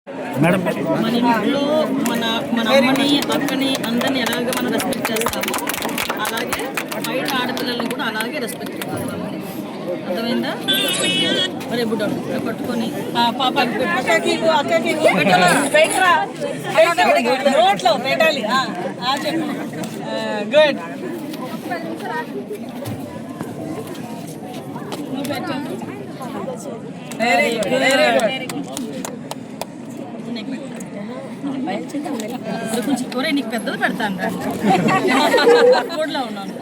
Madam మన ఇంట్లో మన అమ్మని అక్కని అందరిని ఎలాగ మనం రెస్పెక్ట్ చేస్తామో అలాగే బయట ఆడపిల్లల్ని కూడా అలాగే రెస్పెక్ట్ ఇవ్వాలి. అర్థమైందా? మరి ఎప్పుడు పట్టుకొని పాపకి పెట్టాలి. Good. Very good, very good. కొంచెం కూర నీకు పెద్దది పెడతాను రోడ్లో ఉన్నాను.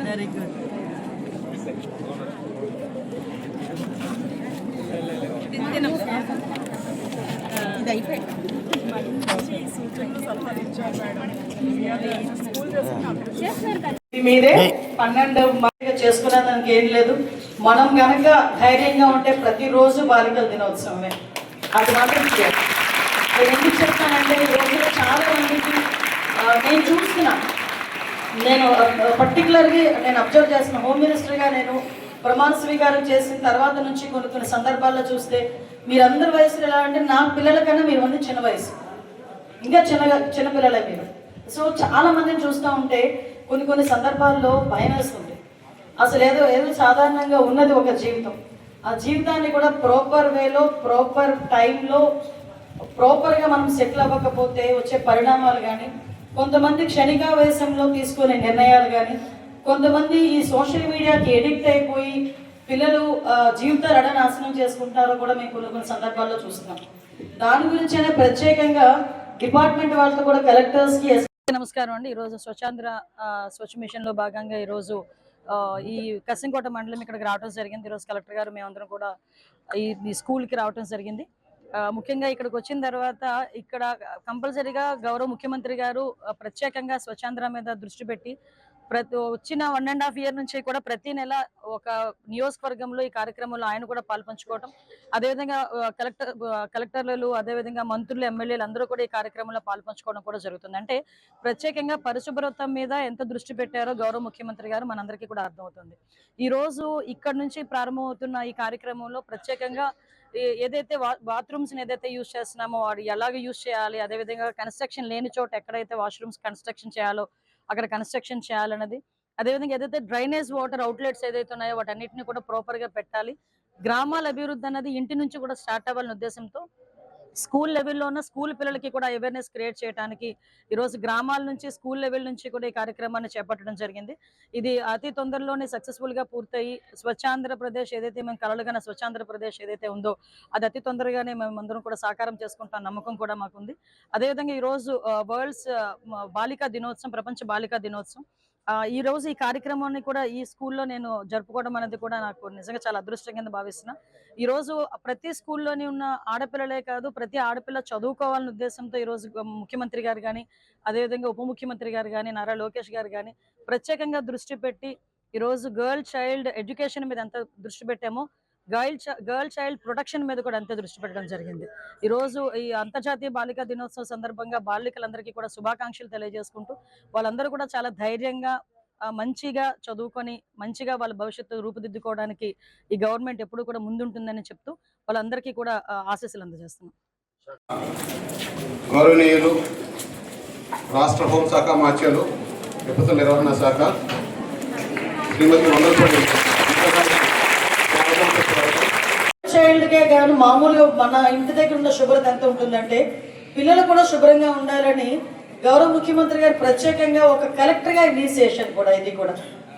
Very good. ఇది అయిపోయి మీరే 12 మందిగా చేసుకునేదానికి ఏం లేదు. మనం కనుక ధైర్యంగా ఉంటే ప్రతిరోజు బాలికల దినోత్సవమే. అది మాత్రం ఎందుకు చెప్తానంటే ఈ రోజులో చాలా మందికి నేను చూస్తున్నాను, నేను పర్టికులర్గా నేను అబ్జర్వ్ చేస్తున్న హోమ్ మినిస్టర్గా నేను ప్రమాణ స్వీకారం చేసిన తర్వాత నుంచి కొన్ని సందర్భాల్లో చూస్తే మీరందరి వయసులో ఎలా అంటే నా పిల్లల కన్నా మీరు మంది చిన్న వయసు, ఇంకా చిన్నపిల్లలే మీరు. సో చాలా మందిని చూస్తూ ఉంటే కొన్ని సందర్భాల్లో భయం వేస్తుంది. అసలు ఏదో సాధారణంగా ఉన్నది ఒక జీవితం, ఆ జీవితాన్ని కూడా ప్రాపర్ వేలో ప్రాపర్ టైంలో ప్రాపర్గా మనం సెటిల్ అవ్వకపోతే వచ్చే పరిణామాలు కానీ, కొంతమంది క్షణికావేశంలో తీసుకునే నిర్ణయాలు కానీ, కొంతమంది ఈ సోషల్ మీడియాకి ఎడిక్ట్ అయిపోయి పిల్లలు జీవితాలు ఎలా నాశనం చేసుకుంటారో కూడా మేము కొన్ని సందర్భాల్లో చూస్తున్నాం. దాని గురించైనా ప్రత్యేకంగా డిపార్ట్మెంట్ వాళ్ళతో కూడా కలెక్టర్స్కి. నమస్కారం అండి. ఈరోజు స్వచ్ఛ మిషన్లో భాగంగా ఈరోజు ఈ కసింకోట మండలం ఇక్కడికి రావడం జరిగింది. ఈరోజు కలెక్టర్ గారు మేమందరం కూడా ఈ స్కూల్కి రావడం జరిగింది. ముఖ్యంగా ఇక్కడికి వచ్చిన తర్వాత ఇక్కడ కంపల్సరీగా గౌరవ ముఖ్యమంత్రి గారు ప్రత్యేకంగా స్వచ్ఛాంధ్ర మీద దృష్టి పెట్టి వచ్చిన 1.5 year నుంచి కూడా ప్రతి నెల ఒక నియోజకవర్గంలో ఈ కార్యక్రమంలో ఆయన కూడా పాల్పంచుకోవటం, అదేవిధంగా కలెక్టర్లు, అదేవిధంగా మంత్రులు, ఎమ్మెల్యేలు అందరూ కూడా ఈ కార్యక్రమంలో పాల్పంచుకోవడం కూడా జరుగుతుంది. అంటే ప్రత్యేకంగా పరిశుభ్రత మీద ఎంత దృష్టి పెట్టారో గౌరవ ముఖ్యమంత్రి గారు మనందరికీ కూడా అర్థమవుతుంది. ఈ రోజు ఇక్కడ నుంచి ప్రారంభమవుతున్న ఈ కార్యక్రమంలో ప్రత్యేకంగా ఏదైతే బాత్రూమ్స్ ఏదైతే యూజ్ చేస్తున్నామో వాడు ఎలాగ యూజ్ చేయాలి, అదేవిధంగా కన్స్ట్రక్షన్ లేని చోట ఎక్కడైతే వాష్రూమ్స్ కన్స్ట్రక్షన్ చేయాలో అక్కడ కన్స్ట్రక్షన్ చేయాలన్నది, అదేవిధంగా ఏదైతే డ్రైనేజ్ వాటర్ అవుట్లెట్స్ ఏదైతే ఉన్నాయో వాటన్నిటిని కూడా ప్రాపర్గా పెట్టాలి. గ్రామాల అభివృద్ధి అన్నది ఇంటి నుంచి కూడా స్టార్ట్ అవ్వాలనే ఉద్దేశంతో స్కూల్ లెవెల్లో ఉన్న స్కూల్ పిల్లలకి కూడా అవేర్నెస్ క్రియేట్ చేయడానికి ఈరోజు గ్రామాల నుంచి స్కూల్ లెవెల్ నుంచి కూడా ఈ కార్యక్రమాన్ని చేపట్టడం జరిగింది. ఇది అతి తొందరలోనే సక్సెస్ఫుల్గా పూర్తయి స్వచ్ఛాంధ్రప్రదేశ్ ఏదైతే మేము కలలుగన్న స్వచ్ఛాంధ్రప్రదేశ్ ఏదైతే ఉందో అది అతి తొందరగానే మేమందరం కూడా సాకారం చేసుకుంటాం నమ్మకం కూడా మాకుంది. అదేవిధంగా ఈరోజు వరల్డ్స్ బాలికా దినోత్సవం, ప్రపంచ బాలికా దినోత్సవం. ఈ రోజు ఈ కార్యక్రమాన్ని కూడా ఈ స్కూల్లో నేను జరుపుకోవడం అనేది కూడా నాకు నిజంగా చాలా అదృష్టం కింద భావిస్తున్నా. ఈ రోజు ప్రతి స్కూల్లోని ఉన్న ఆడపిల్లలే కాదు, ప్రతి ఆడపిల్ల చదువుకోవాలనే ఉద్దేశంతో ఈరోజు ముఖ్యమంత్రి గారు కానీ, అదేవిధంగా ఉప ముఖ్యమంత్రి గారు కానీ, నారా లోకేష్ గారు కానీ ప్రత్యేకంగా దృష్టి పెట్టి ఈరోజు గర్ల్ చైల్డ్ ఎడ్యుకేషన్ మీద ఎంత దృష్టి పెట్టామో గర్ల్ చైల్డ్ ప్రొటెక్షన్ మీద కూడా అంతే దృష్టి పెట్టడం జరిగింది. ఈరోజు ఈ అంతర్జాతీయ బాలికా దినోత్సవం సందర్భంగా బాలికలందరికీ కూడా శుభాకాంక్షలు తెలియజేసుకుంటూ వాళ్ళందరూ కూడా చాలా ధైర్యంగా మంచిగా చదువుకొని మంచిగా వాళ్ళ భవిష్యత్తు రూపుదిద్దుకోవడానికి ఈ గవర్నమెంట్ ఎప్పుడు కూడా ముందుంటుందని చెప్తూ వాళ్ళందరికీ కూడా ఆశీస్సులు అందజేస్తున్నాం. గౌరవనీయులు రాష్ట్ర హోంశాఖ మాత్యులు, విపత్తుల నిర్వహణ శాఖ శ్రీమతి వందలపల్లి చైల్డ్కే కానీ మామూలుగా మన ఇంటి దగ్గర ఉన్న శుభ్రత ఎంత ఉంటుందంటే పిల్లలు కూడా శుభ్రంగా ఉండాలని గౌరవ ముఖ్యమంత్రి గారు ప్రత్యేకంగా ఒక కలెక్టర్ గారి ఇనిషియేషన్ కూడా, ఇది కూడా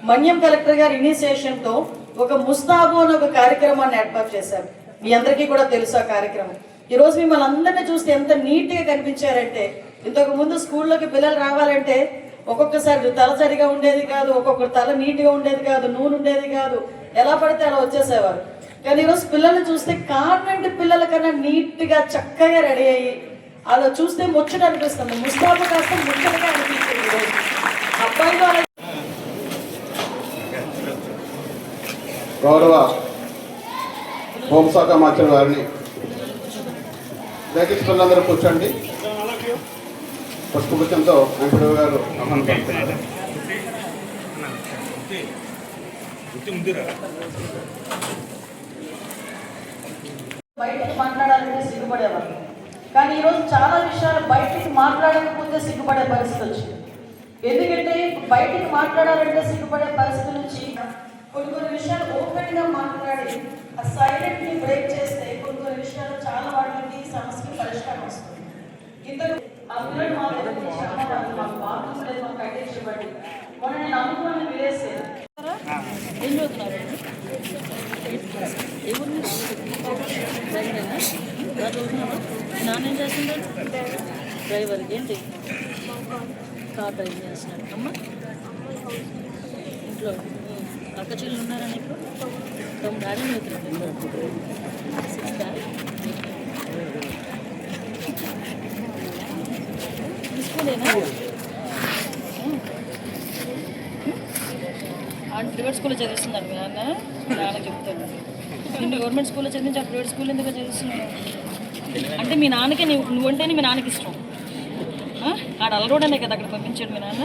మన్యం కలెక్టర్ గారి ఇనిషియేషన్తో ఒక ముస్తాబు అని ఒక కార్యక్రమాన్ని ఏర్పాటు చేశారు. మీ అందరికీ కూడా తెలుసు ఆ కార్యక్రమం. ఈరోజు మిమ్మల్ని అందరినీ చూస్తే ఎంత నీట్గా కనిపించారంటే, ఇంతకు ముందు స్కూల్లోకి పిల్లలు రావాలంటే ఒక్కొక్కసారి తల సరిగా ఉండేది కాదు, ఒక్కొక్కరు తల నీట్గా ఉండేది కాదు, నూనె ఉండేది కాదు, ఎలా పడితే అలా వచ్చేసేవారు. కానీ ఈరోజు పిల్లల్ని చూస్తే కాన్వెంట్ పిల్లల కన్నా నీట్గా చక్కగా రెడీ అయ్యి అలా చూస్తే ముచ్చట అనిపిస్తుంది. ముస్తాబు కాస్త ముచ్చటగా అనిపిస్తుంది. ఈరోజు అబ్బాయిలు గౌరవ హోంశాఖ మంత్రి గారిని దయచేసి పిల్లలందరూ కూర్చోండి. పుష్పగుచ్చంతో వెంకట గారు బయటికి మాట్లాడాలంటే సిగ్గుపడేవాళ్ళు, కానీ ఈరోజు చాలా విషయాలు బయటికి మాట్లాడకపోతే సిగ్గుపడే పరిస్థితి వచ్చింది. ఎందుకంటే బయటికి మాట్లాడాలంటే సిగ్గుపడే పరిస్థితి నుంచి కొన్ని విషయాలు ఓపెన్గా మాట్లాడి ఆ సైలెంట్ని బ్రేక్ చేస్తే కొన్ని విషయాలు చాలా వాటికి సమస్యకి పరిష్కారం వస్తుంది. ఇంతకు ఆ పిల్లలు మా దగ్గర నుంచి అమ్మ వాళ్ళు మాకు బాత్రూమ్స్ లేదు, మాకు కట్టేసి ఇవ్వండి. మొన్న నేను అమ్ముకుని విలేసాను. ఏం చదువుతున్నారు? నాన్న ఏం చేస్తున్నాడు? డ్రైవర్. ఏంటి? కార్ డ్రైవింగ్ చేస్తున్నాడు. అమ్మ ఇంట్లో అక్క చెల్లు ఉన్నారా నీకు? తమ్ముడు డాడీ చదువుతున్నాడు. స్కూలేనా? ప్రైవేట్ స్కూల్లో చదివిస్తున్నారు మీ నాన్న? నాన్న చెప్తాడు. నిన్ను గవర్నమెంట్ స్కూల్లో చదివించి ఆ ప్రైవేట్ స్కూల్ ఎందుకు చదివిస్తున్నాడు? అంటే మీ నాన్నకి నువ్వంటేనే మీ నాన్నకి ఇష్టం. ఆడ అలరోడనే కదా అక్కడ పంపించాడు మీ నాన్న.